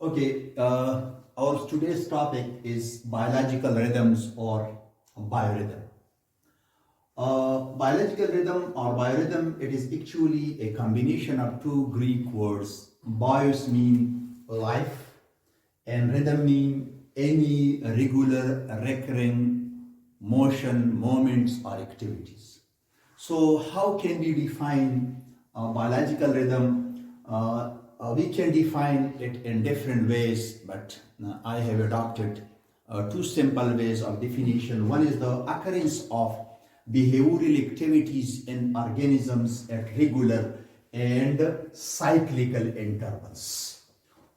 Okay, our today's topic is biological rhythms or biorhythm. Biological rhythm or biorhythm, it is actually a combination of two Greek words. Bios mean life and rhythm mean any regular recurring motion, moments or activities. So how can we define biological rhythm? We can define it in different ways, but I have adopted two simple ways of definition. One is the occurrence of behavioral activities in organisms at regular and cyclical intervals.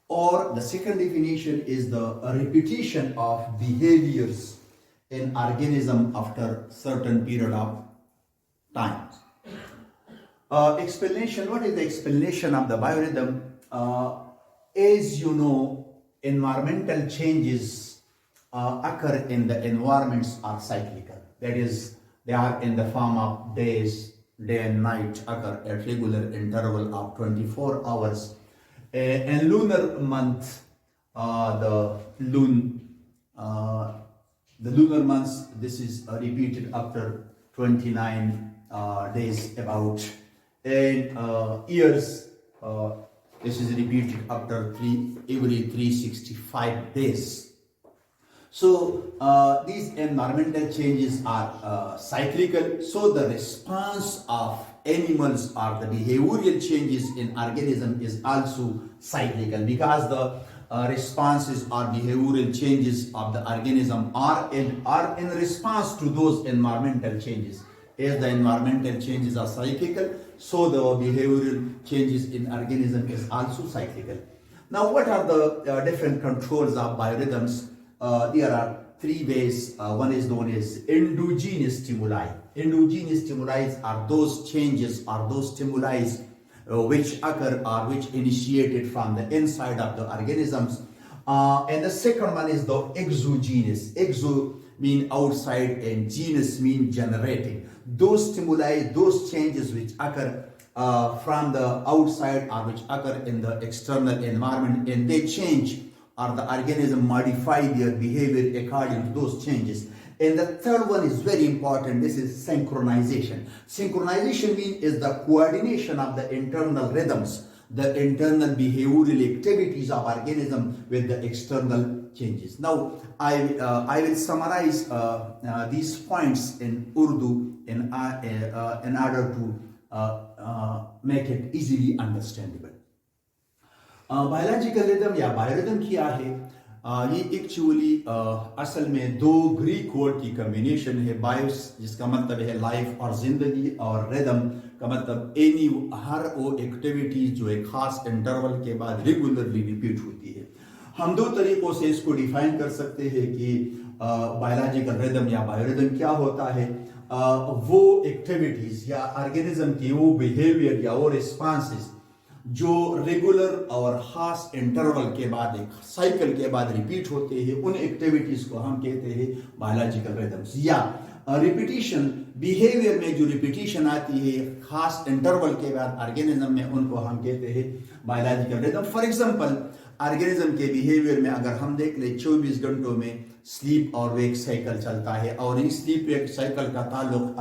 Or the second definition is the repetition of behaviors in organism after certain period of time. Explanation, what is the explanation of the biorhythm? As you know, environmental changes occur in the environments are cyclical. That is, they are in the form of days, day and night occur at regular interval of 24 hours. In lunar month, the lunar months, this is repeated after 29 days about. And years, this is repeated after every 365 days. So these environmental changes are cyclical. So the response of animals or the behavioral changes in organism is also cyclical, because the responses or behavioral changes of the organism are in response to those environmental changes. As the environmental changes are cyclical, so the behavioral changes in organism is also cyclical. Now, what are the different controls of biorhythms? There are three ways. One is known as endogenous stimuli. Endogenous stimuli are those changes or those stimuli which occur or which initiated from the inside of the organisms. And the second one is the exogenous. Exo mean outside and genus mean generating. Those stimuli, those changes which occur from the outside or which occur in the external environment, and they change or the organism modify their behavior according to those changes. And the third one is very important. This is synchronization. Synchronization means is the coordination of the internal rhythms, the internal behavioral activities of organism with the external changes. Now, I will summarize these points in Urdu in order to make it easily understandable. Biological rhythm या biorhythm क्या है? ये actually असल में दो Greek word की combination है. BIOS जिसका मतलब है लाइफ और जिंदगी, और रिदम का मतलब एनी हर वो एक्टिविटी जो एक खास इंटरवल के बाद रेगुलरली रिपीट होती है. हम दो तरीकों से इसको डिफाइन कर सकते हैं कि बायोलॉजिकल रिदम या बायोरिदम क्या होता है. वो एक्टिविटीज या ऑर्गेनिज्म की वो बिहेवियर या वो रिस्पॉन्सेस जो रेगुलर और खास इंटरवल के बाद एक साइकिल के बाद रिपीट होते हैं, उन एक्टिविटीज को हम कहते हैं बायोलॉजिकल रिदम्स. या रिपीटिशन बिहेवियर में जो रिपीटिशन आती है खास इंटरवल के बाद ऑर्गेनिज्म में, उनको हम कहते हैं biological rhythm. For example, organism के बिहेवियर में अगर हम देख ले 24 घंटों में स्लीप और वेक साइकिल चलता है, और इस स्लीप वेक साइकिल का ताल्लुक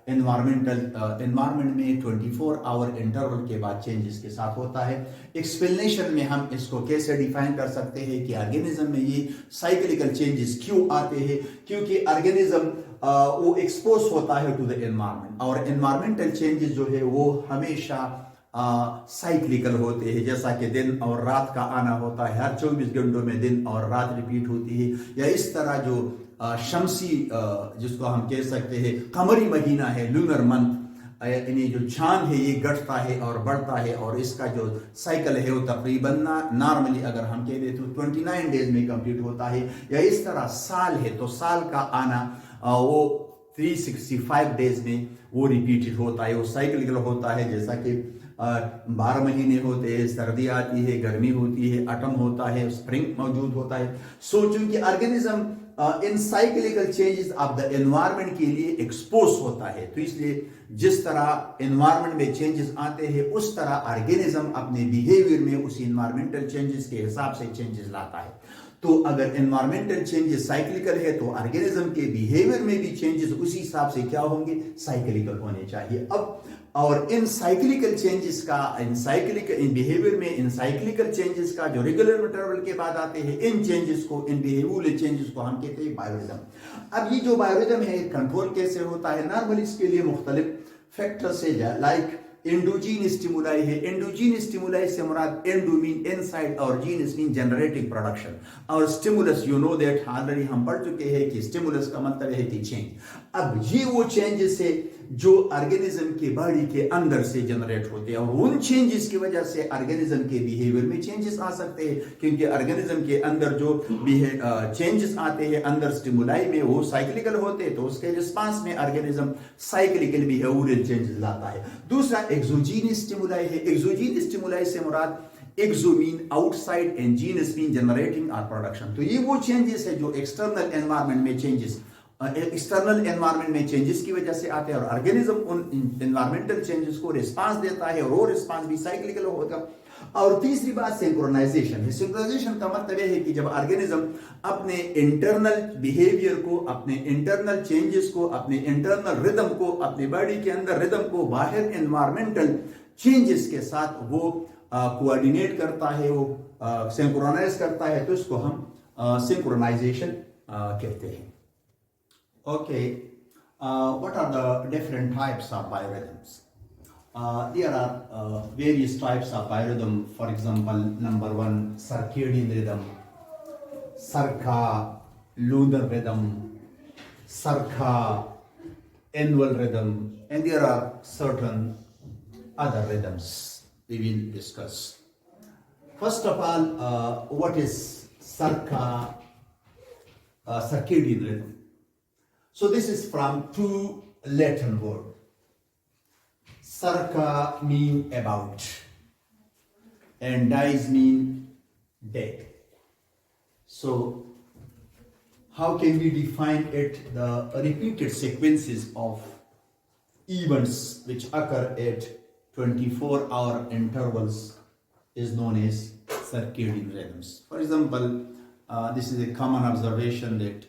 एनवायरमेंट में 24 आवर इंटरवल के बाद चेंजेस के साथ होता है. एक्सप्लेनेशन में हम इसको कैसे डिफाइन कर सकते हैं कि ऑर्गेनिज्म में ये साइक्लिकल चेंजेस क्यों आते हैं? क्योंकि ऑर्गेनिज्म वो एक्सपोज होता है टू द एनवायरमेंट, और एनवायरमेंटल चेंजेस जो है वो हमेशा साइक्लिकल होते हैं. जैसा कि दिन और रात का आना होता है, हर 24 घंटों में दिन और रात रिपीट होती है. या इस तरह जो शमसी जिसको हम कह सकते हैं कमरी महीना है, लूनर मंथ, यानी जो चांद है ये घटता है और बढ़ता है, और इसका जो साइकिल है वो तकरीबन नॉर्मली अगर हम कह दें तो 29 डेज में कंप्लीट होता है. या इस तरह साल है तो साल का आना वो 365 डेज में वो रिपीटेड होता है, वो साइकिल होता है. जैसा कि 12 महीने होते हैं, सर्दी आती है, गर्मी होती है, ऑटम होता है, स्प्रिंग मौजूद होता है. सो चूंकि organism in cyclical changes of the environment के लिए एक्सपोज होता है। तो इसलिए जिस तरह एनवायरनमेंट में चेंजेस आते हैं उस तरह ऑर्गेनिज्म अपने बिहेवियर में उसी एनवायरमेंटल चेंजेस के हिसाब से चेंजेस लाता है। तो अगर एनवायरमेंटल चेंजेस साइक्लिकल है तो ऑर्गेनिज्म के बिहेवियर में भी चेंजेस उसी हिसाब से क्या होंगे, साइक्लिकल होने चाहिए। अब और इन साइक्लिकल चेंजेस का इन बिहेवियर में इन साइक्लिकल चेंजेस का जो रेगुलर इंटरवल के बाद आते हैं, इन चेंजेस को, इन बिहेवियरल चेंजेस को हम कहते हैं बायोरिदम। अब ये जो बायोरिदम है कंट्रोल कैसे होता है, नॉर्मली इसके लिए मुख्तलिफ फैक्टर से लाइक एंडोजीन स्टिमुलाई है। एंडोजीन स्टिमुलाई से मुराद एंडो मीन इनसाइड और जीनस मीन जनरेटिंग प्रोडक्शन और stimulus, you know that already हम पढ़ चुके हैं कि स्टिमुलस का मतलब है कि चेंज। अब ये वो चेंजेस है जो ऑर्गेनिज्म के बॉडी के अंदर से जनरेट होते हैं और उन चेंजेस की वजह से ऑर्गेनिज्म के बिहेवियर में चेंजेस आ सकते हैं, क्योंकि ऑर्गेनिज्म के अंदर जो चेंजेस आते हैं अंदर स्टिमुलाई में वो साइक्लिकल होते हैं, तो उसके रिस्पांस में ऑर्गेनिज्म साइक्लिकल बिहेवियरल चेंजेस लाता है। दूसरा एक्सोजीन स्टिमुलाई है। एक्सोजीन स्टिमुलाई से मुराद exo mean outside and genous mean generating और प्रोडक्शन। तो ये वो चेंजेस है जो एक्सटर्नल एनवायरनमेंट में चेंजेस, एक्सटर्नल एनवायरनमेंट में चेंजेस की वजह से आते हैं और ऑर्गेनिज्म उन एनवायरमेंटल चेंजेस को रिस्पांस देता है और वो रिस्पांस भी साइक्लिकल होगा। और तीसरी बात सिंक्रोनाइजेशन है। सिंक्रोनाइजेशन का मतलब है कि जब ऑर्गेनिज्म अपने इंटरनल बिहेवियर को, अपने इंटरनल चेंजेस को, अपने इंटरनल रिदम को, अपने बॉडी के अंदर रिदम को बाहर एनवायरमेंटल चेंजेस के साथ वो कोऑर्डिनेट करता है, वो सिंक्रोनाइज करता है, तो इसको हम सिंक्रोनाइजेशन कहते हैं। Okay, what are the different types of biorhythms? There are various types of biorhythm. For example, number one, circadian rhythm, circa-lunar rhythm, circa-annual rhythm, and there are certain other rhythms we will discuss. First of all, what is circadian rhythm? So this is from two Latin word. Circa mean about and dies mean dead. So how can we define it? The repeated sequences of events which occur at 24-hour intervals is known as circadian rhythms. For example, this is a common observation that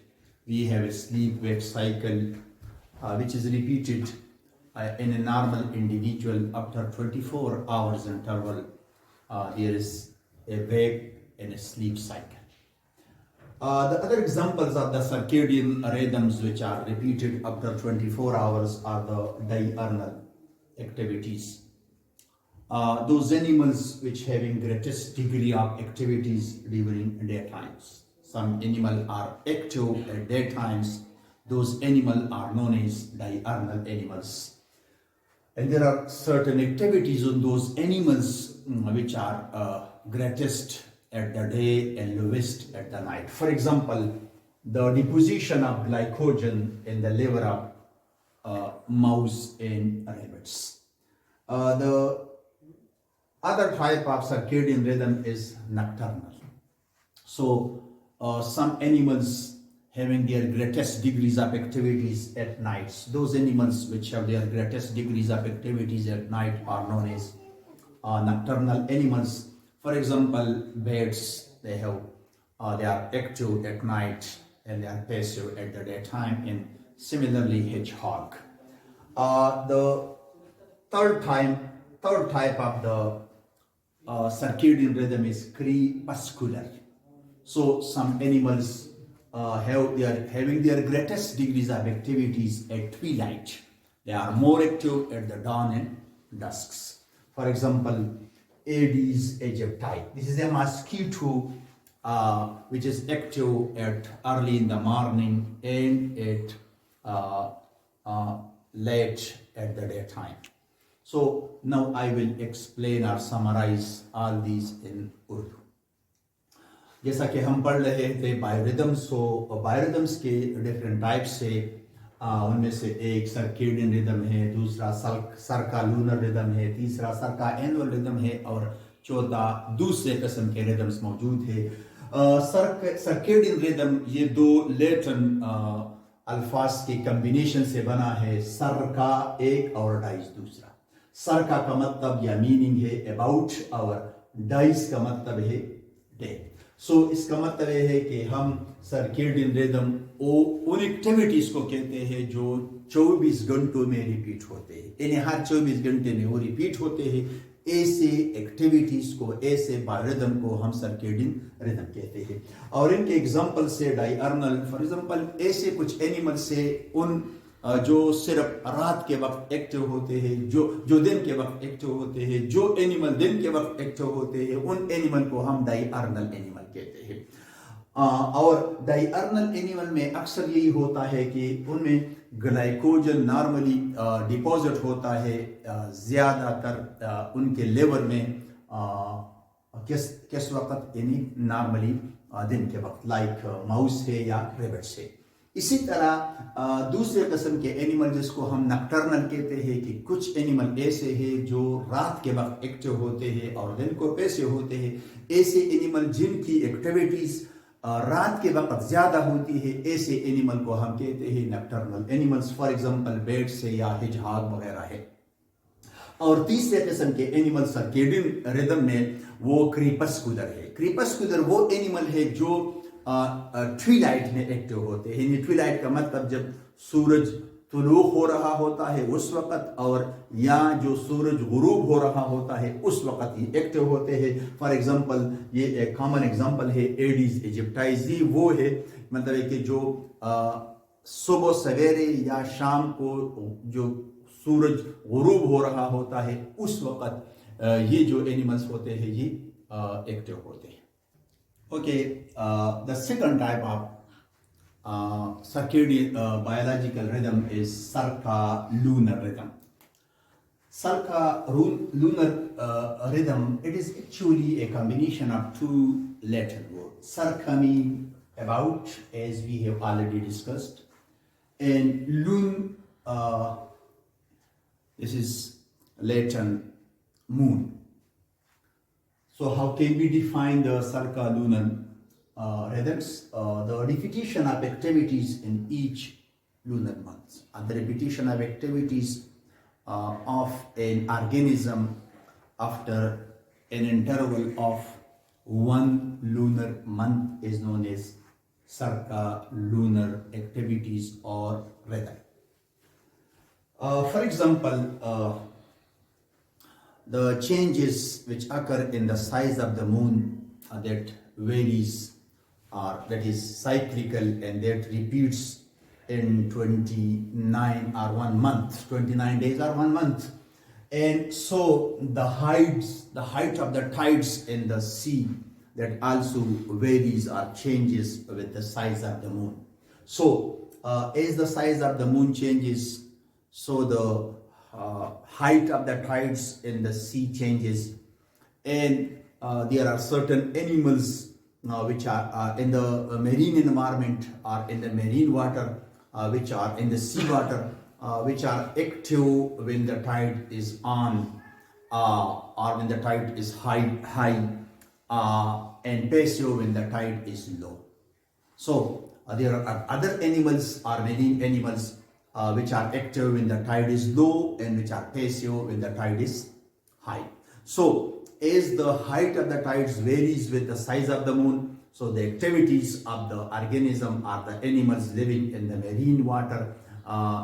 we have a sleep-wake cycle which is repeated in a normal individual after 24 hours interval. There is a wake and a sleep cycle. The other examples of the circadian rhythms which are repeated after 24 hours are the diurnal activities. Those animals which having greatest degree of activities during daytimes. Some animals are active at daytimes. Those animals are known as diurnal animals. And there are certain activities on those animals which are greatest at the day and lowest at the night. For example, the deposition of glycogen in the liver of mouse and rabbits. The other type of circadian rhythm is nocturnal. So some animals having their greatest degrees of activities at night. Those animals which have their greatest degrees of activities at night are known as nocturnal animals. For example, birds, they are active at night and they are passive at the daytime, and similarly hedgehog. The third type of the circadian rhythm is crepuscular. So some animals having their greatest degrees of activities at twilight. They are more active at the dawn and dusks. For example, Aedes aegypti. This is a mosquito which is active at early in the morning and at late at the daytime. So now I will explain or summarize all these in Urdu. जैसा कि हम पढ़ रहे थे बायोरिदम्स, तो बायोरिदम्स के different types से उनमें से एक सर्केडियन रिदम है, दूसरा सर्का लूनर रिदम है, तीसरा सर्का एनुअल रिदम है और चौथा दूसरे किस्म के रिदम्स मौजूद है। सर्केडियन रिदम ये दो लेटन अल्फाज के कम्बिनेशन से बना है. सर का एक और डाइस दूसरा. सर का मतलब या मीनिंग है अबाउट और डाइस का मतलब है डे. सो इसका मतलब ये है कि हम सर्केडियन रिदम उन एक्टिविटीज को कहते हैं जो 24 घंटों में रिपीट होते हैं. यानी हर 24 घंटे में वो रिपीट होते हैं. ऐसे एक्टिविटीज को, ऐसे बायोरिदम को हम सर्केडियन रिदम कहते हैं. और इनके एग्जांपल से डायर्नल, फॉर एग्जांपल ऐसे कुछ एनिमल से उन जो सिर्फ रात के वक्त एक्टिव होते हैं, जो दिन के वक्त एक्टिव होते हैं, जो एनिमल दिन के वक्त एक्टिव होते हैं, उन एनिमल को हम डायर्नल एनिमल कहते हैं. और डायर्नल एनिमल में अक्सर यही होता है कि उनमें ग्लाइकोजन नॉर्मली डिपॉजिट होता है ज़्यादातर उनके लेवर में किस वक्त, यानी नॉर्मली दिन के वक्त, लाइक माउस है या रेबिट है. इसी तरह दूसरे किस्म के एनिमल जिसको हम नॉकटर्नल कहते हैं कि कुछ एनिमल ऐसे हैं जो रात के वक्त एक्टिव होते हैं और दिन को पैसे होते हैं. ऐसे एनिमल जिनकी एक्टिविटीज रात के वक्त ज्यादा होती है, ऐसे एनिमल को हम कहते हैं nocturnal animals. For example bats है या हिजहाग वगैरह है. और तीसरे किस्म के एनिमल सर्केडियन रिदम में वो क्रीपस्कुलर है. क्रीपस्कुलर वो एनिमल है जो ट्विलाइट में एक्टिव होते हैं. ट्विलाइट का मतलब जब सूरज तुलू हो रहा होता है उस वक्त, और या जो सूरज गुरूब हो रहा होता है उस वक्त ही एक्टिव होते हैं. फॉर एग्जांपल ये एक कॉमन एग्जांपल है एडीज इजिप्टाइजी. वो है मतलब है कि जो सुबह सवेरे या शाम को जो सूरज गुरूब हो रहा होता है उस वक्त ये जो एनिमल्स होते हैं ये एक्टिव होते हैं. Okay, the second type of circadian biological rhythm is circalunar rhythm. Circalunar rhythm, it is actually a combination of two Latin words. Circa means about, as we have already discussed, and lun, this is Latin moon. So how can we define the circalunar rhythms? The repetition of activities in each lunar month, and the repetition of activities of an organism after an interval of one lunar month is known as circalunar activities or rhythm. For example, the changes which occur in the size of the moon that varies, that is cyclical, and that repeats in 29 or 1 month, 29 days or 1 month. And so the height of the tides in the sea, that also varies or changes with the size of the moon. So as the size of the moon changes, so the height of the tides in the sea changes. And there are certain animals which are in the marine environment or in the marine water, which are in the sea water, which are active when the tide is on, or when the tide is high, and passive when the tide is low. So there are other animals or marine animals which are active when the tide is low and which are passive when the tide is high. So as the height of the tides varies with the size of the moon, so the activities of the organism or the animals living in the marine water,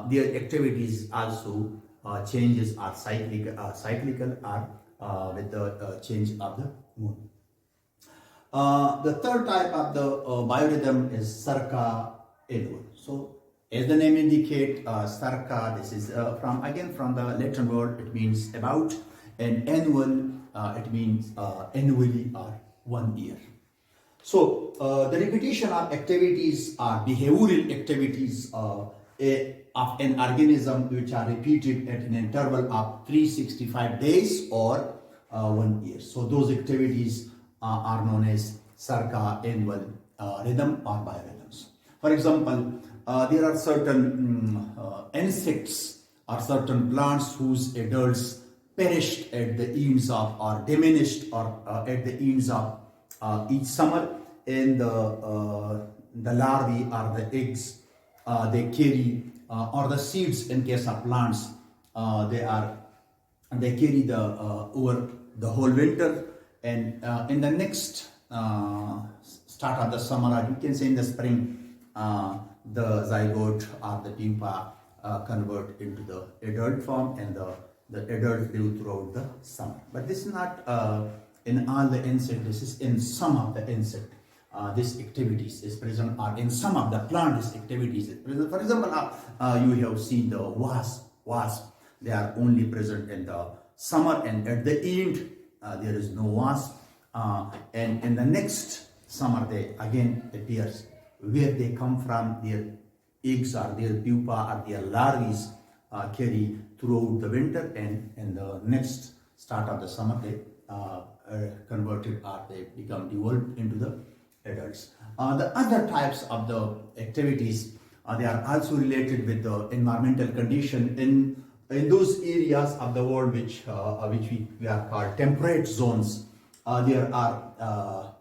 their activities also changes are cyclical or with the change of the moon. The third type of the biorhythm is circa-annual. So as the name indicates, circa, this is from the Latin word, it means about, and annual, it means annually or 1 year. So the repetition of activities are behavioral activities of an organism which are repeated at an interval of 365 days or 1 year. So those activities are known as circa-annual rhythm or biorhythms. For example, there are certain insects or certain plants whose adults perished at the ends of or diminished or at the ends of each summer, and the larvae or the eggs they carry, or the seeds in case of plants, they carry the over the whole winter, and in the next start of the summer, or you can say in the spring, the zygote or the pupa convert into the adult form, and the adult live throughout the summer. But this is not in all the insect, this is in some of the insect. This activities is present, or in some of the plant this activities is present. For example, you have seen the wasp. They are only present in the summer, and at the end there is no wasp, and in the next summer they again appears. Where they come from, their eggs or their pupa or their larvae carry throughout the winter, and in the next start of the summer they converted, or they become developed into the adults. The other types of the activities, they are also related with the environmental condition in those areas of the world which we are called temperate zones. There are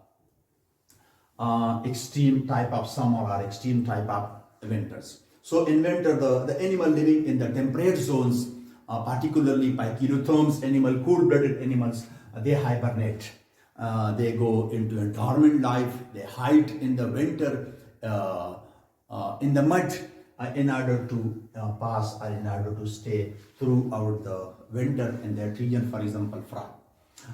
extreme type of summer or extreme type of winters. So in winter, the animal living in the temperate zones, particularly phycilotherms animal, cool-blooded animals, they hibernate. They go into a dormant life. They hide in the winter in the mud in order to pass, or in order to stay throughout the winter in that region, for example, frog.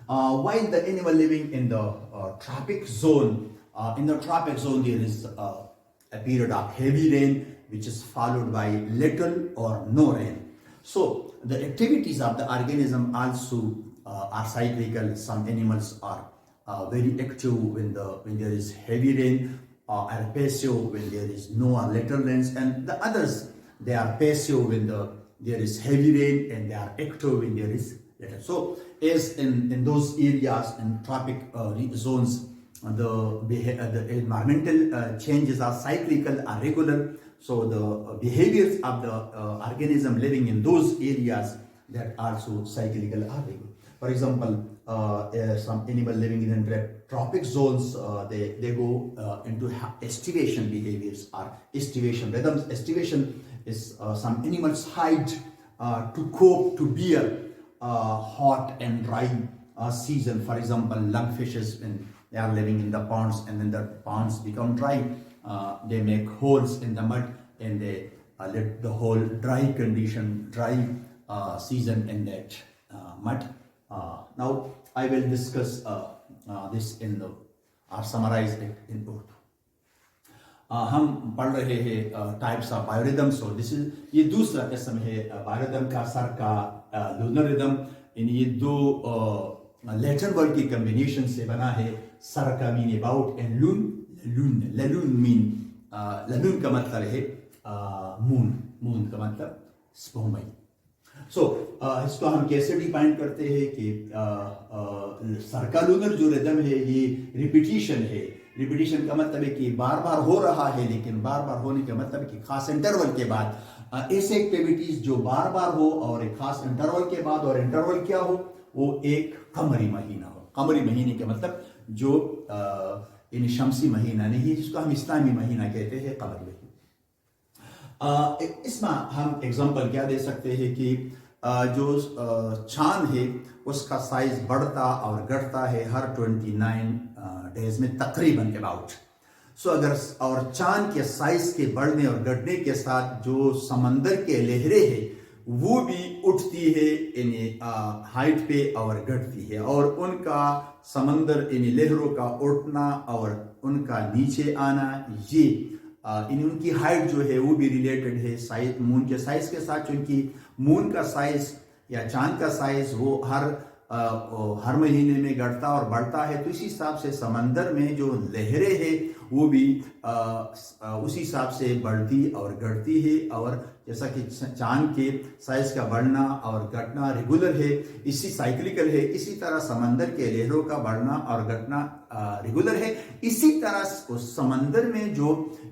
While the animal living in the tropic zone, there is a period of heavy rain, which is followed by little or no rain. So the activities of the organism also are cyclical. Some animals are very active when there is heavy rain, are passive when there is no or little rain, and the others, they are passive when there is heavy rain, and they are active when there is little. So as in those areas in tropic zones, the environmental changes are cyclical, are regular. So the behaviors of the organism living in those areas, that also cyclical, are regular. For example, some animal living in tropic zones, they go into estivation behaviors or estivation rhythms. Estivation is some animals hide to cope, to bear hot and dry season. For example, lungfishes, when they are living in the ponds, and then the ponds become dry, they make holes in the mud, and they let the whole dry season in that mud. Now I will discuss this or summarize it in Urdu. हम पढ़ रहे हैं types of biorhythm. So this is, ये दूसरा किस्म है biorhythm का, sir का लूनर रिदम. ये दो लैटिन वर्ड की कम्बिनेशन से बना है. सर का मीन अबाउट, एंड लून मीन, लून का मतलब है मून का मतलब स्पोमई. सो इसको हम कैसे डिफाइन करते हैं कि सर्कुलर जो रिदम है ये रिपीटिशन है. रिपीटिशन का मतलब है कि बार बार हो रहा है, लेकिन बार बार होने का मतलब है कि खास इंटरवल के बाद ऐसे एक्टिविटीज जो बार बार हो और एक खास इंटरवल के बाद, और इंटरवल क्या हो, वो एक कमरी महीना हो. कमरी महीने का मतलब जो इन शमसी महीना नहीं, जिसको हम इस्लामी महीना कहते हैं, कमर महीना. इसमें हम एग्जांपल क्या दे सकते हैं कि जो चांद है उसका साइज बढ़ता और घटता है हर 29 डेज में तकरीबन अबाउट. सो अगर और चांद के साइज के बढ़ने और घटने के साथ जो समंदर के लहरें हैं वो भी उठती है इन हाइट पे और घटती है, और उनका समंदर इन लहरों का उठना और उनका नीचे आना, ये उनकी हाइट जो है वो भी रिलेटेड है साइज, मून के साइज के साथ. क्योंकि मून का साइज या चांद का साइज वो हर महीने में घटता और बढ़ता है, तो इसी हिसाब से समंदर में जो लहरें हैं वो भी उसी हिसाब से बढ़ती और घटती है। और जैसा कि चांद के साइज का बढ़ना और घटना रेगुलर है, इसी साइक्लिकल है, इसी तरह समंदर के लहरों का बढ़ना और घटना रेगुलर है। इसी तरह उस समंदर में जो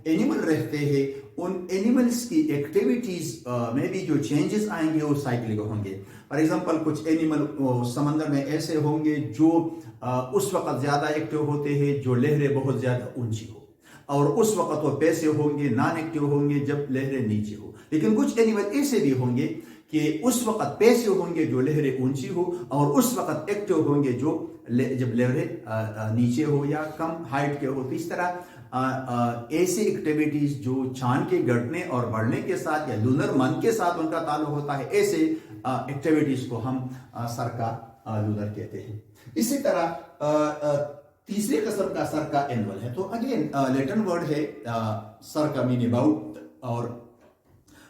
एनिमल रहते हैं उन एनिमल्स की एक्टिविटीज में भी जो चेंजेस आएंगे वो साइक्लिकल होंगे। फॉर एग्जांपल कुछ एनिमल समंदर में ऐसे होंगे जो उस वक्त ज्यादा एक्टिव होते हैं जो लहरें बहुत ज्यादा ऊंची हो, और उस वक्त वो पैसिव होंगे, नॉन एक्टिव होंगे जब लहरें नीचे हो। लेकिन कुछ एनिमल ऐसे भी होंगे कि उस वक्त पैसिव होंगे जो लहरें ऊंची हो, और उस वक्त एक्टिव होंगे जो जब लहरें नीचे हो या कम हाइट के हो। तो इस तरह ऐसी एक्टिविटीज जो चांद के घटने और बढ़ने के साथ या लूनर मंथ के साथ उनका ताल्लुक होता है, ऐसे एक्टिविटीज को हम सरका लूनर कहते हैं। इसी तरह तीसरे किस्म का सर का एनुअल है। तो अगेन लैटिन वर्ड है सर का मीन अबाउट, और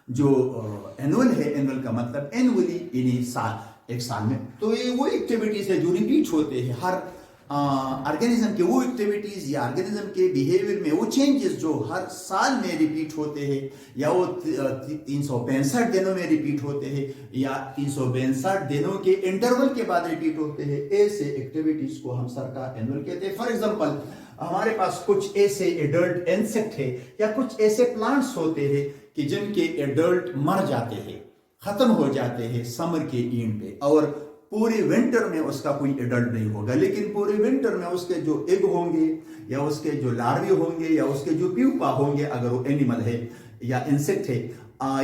जो एनुअल है, एनुअल का मतलब एनुअली यानी साल, एक साल में। तो ये वो एक्टिविटीज है जो रिपीट होते हैं हर ऑर्गेनिज्म के, वो एक्टिविटीज या ऑर्गेनिज्म के बिहेवियर में वो चेंजेस जो हर साल में रिपीट होते हैं, या वो 365 दिनों में रिपीट होते हैं, या 362 दिनों के इंटरवल के बाद रिपीट होते हैं। ऐसे एक्टिविटीज को हम सर का एनुअल कहते हैं। फॉर एग्जांपल हमारे पास कुछ ऐसे एडल्ट इंसेक्ट है या कुछ ऐसे प्लांट्स होते हैं कि जिनके एडल्ट मर जाते हैं, खत्म हो जाते हैं समर के एंड पे, और पूरे विंटर में उसका कोई एडल्ट नहीं होगा। लेकिन पूरे विंटर में उसके जो एग होंगे या उसके जो लार्वे होंगे या उसके जो प्यूपा होंगे, अगर वो एनिमल है या इंसेक्ट है,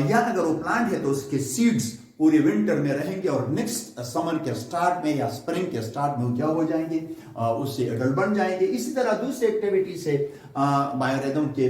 या अगर वो प्लांट है तो उसके सीड्स पूरे विंटर में रहेंगे, और नेक्स्ट समर के स्टार्ट में या स्प्रिंग के स्टार्ट में क्या हो जाएंगे, उससे एडल्ट बन जाएंगे। इसी तरह दूसरी एक्टिविटी से बायोरिदम के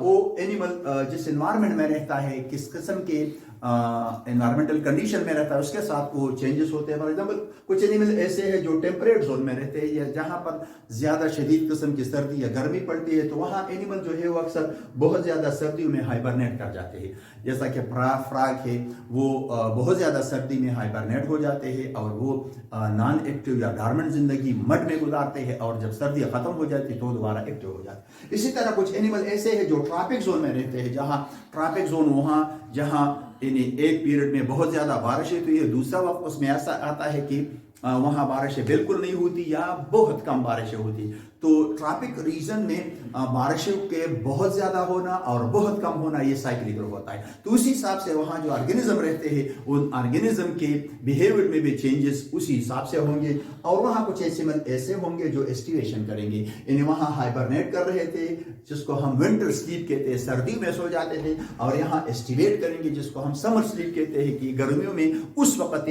वो एनिमल जिस एनवायरमेंट में रहता है, किस किस्म के एनवायरमेंटल कंडीशन में रहता है, उसके साथ वो चेंजेस होते हैं। फॉर एग्जांपल कुछ एनिमल ऐसे हैं जो टेम्परेट जोन में रहते हैं, या जहां पर ज्यादा शदीद किस्म की सर्दी या गर्मी पड़ती है, तो वहां एनिमल जो है वो अक्सर बहुत ज्यादा सर्दियों में हाइबरनेट कर जाते हैं। जैसा कि फ्रॉग है, वो बहुत ज्यादा सर्दी में हाइबरनेट हो जाते हैं, और वो नॉन एक्टिव या डॉर्मेंट जिंदगी मड में गुजारते हैं, और जब सर्दी खत्म हो जाती है तो दोबारा एक्टिव हो जाते हैं। इसी तरह कुछ एनिमल ऐसे हैं जो ट्रॉपिक जोन में रहते हैं, जहां ट्रॉपिक जोन वहां जहां एक पीरियड में बहुत ज्यादा बारिश है, तो ये दूसरा वक्त उसमें ऐसा आता है कि वहां बारिशें बिल्कुल नहीं होती या बहुत कम बारिशें होती। तो ट्रॉपिक रीजन में बारिशों के बहुत ज्यादा होना और बहुत कम होना ये साइक्लिकल होता है। तो उसी हिसाब से वहां जो ऑर्गेनिज्म रहते हैं उन ऑर्गेनिज्म के बिहेवियर में भी चेंजेस उसी हिसाब से होंगे। और वहां कुछ ऐसे होंगे जो एस्टिवेशन करेंगे, यानी वहां हाइबरनेट कर रहे थे जिसको हम विंटर स्लीप कहते हैं, सर्दी में सो जाते थे, और यहाँ एस्टिवेट करेंगे जिसको हम समर स्लीप कहते हैं कि गर्मियों में उस वक्त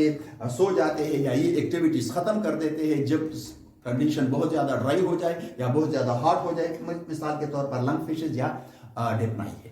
सो जाते हैं या ये एक्टिविटीज खत्म कर देते हैं जब कंडीशन बहुत ज्यादा ड्राई हो जाए या बहुत ज्यादा हॉट हो जाए। मिसाल के तौर पर लंग फिशेज या डेप्नाई है।